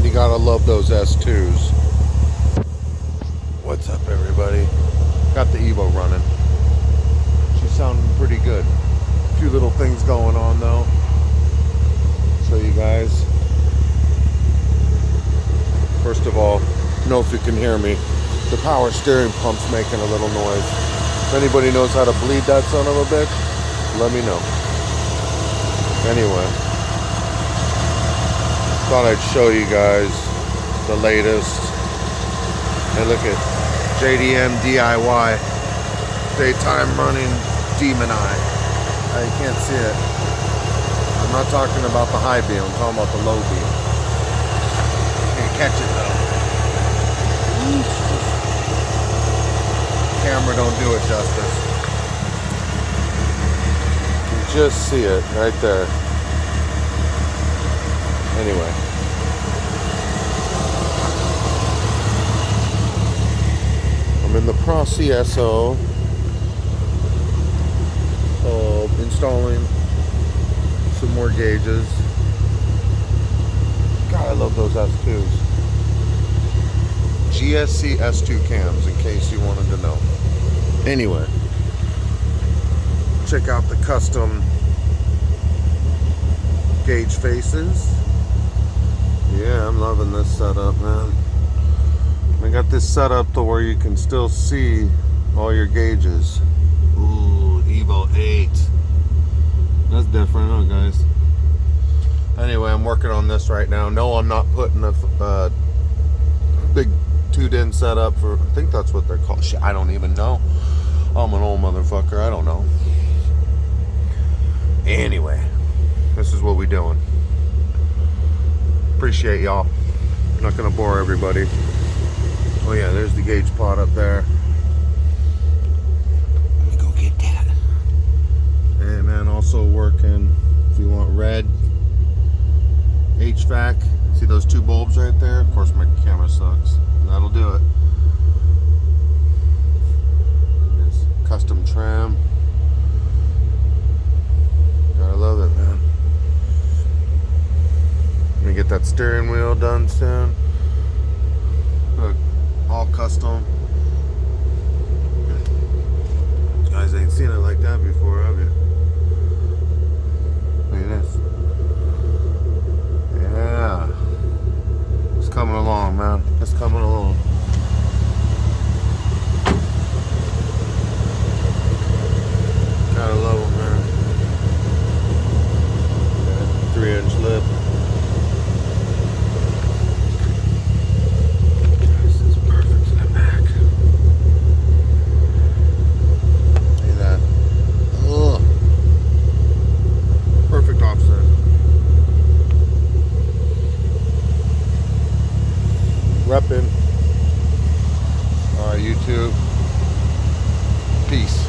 You gotta love those S2s. What's up, everybody? Got the Evo running. She's sounding pretty good. A few little things going on though. Show you guys. First of all, know if you can hear me. The power steering pump's making a little noise. If anybody knows how to bleed that son of a bitch, let me know. Anyway, thought I'd show you guys the latest. And look at JDM DIY daytime running demon eye. You can't see it. I'm not talking about the high beam, I'm talking about the low beam. Can't catch it though. Camera don't do it justice. You just see it right there. Anyway. I'm in the Pro CSO installing some more gauges. God, I love those S2s. GSC S2 cams, in case you wanted to know. Anyway, check out the custom gauge faces. Yeah, I'm loving this setup, man. I got this set up to where you can still see all your gauges. Ooh, Evo 8. That's different, huh, guys? Anyway, I'm working on this right now. No, I'm not putting a big two-din setup for, I think that's what they're called. Shit, I don't even know. I'm an old motherfucker. I don't know. Anyway, this is what we doing. Appreciate y'all. Not gonna bore everybody. Oh yeah, there's the gauge pot up there. Let me go get that. Hey man, also working, if you want red HVAC, see those two bulbs right there? Of course my camera sucks. That'll do it. This custom trim. Gotta love it, man. I'm gonna get that steering wheel done soon. Look, all custom. You guys ain't seen it like that before, have you? Look at this. Yeah. It's coming along, man. It's coming along. Gotta love them, man. Yeah, 3-inch lip. This is perfect in the back. See that? Ugh. Perfect offset. Reppin'. Alright, YouTube. Peace.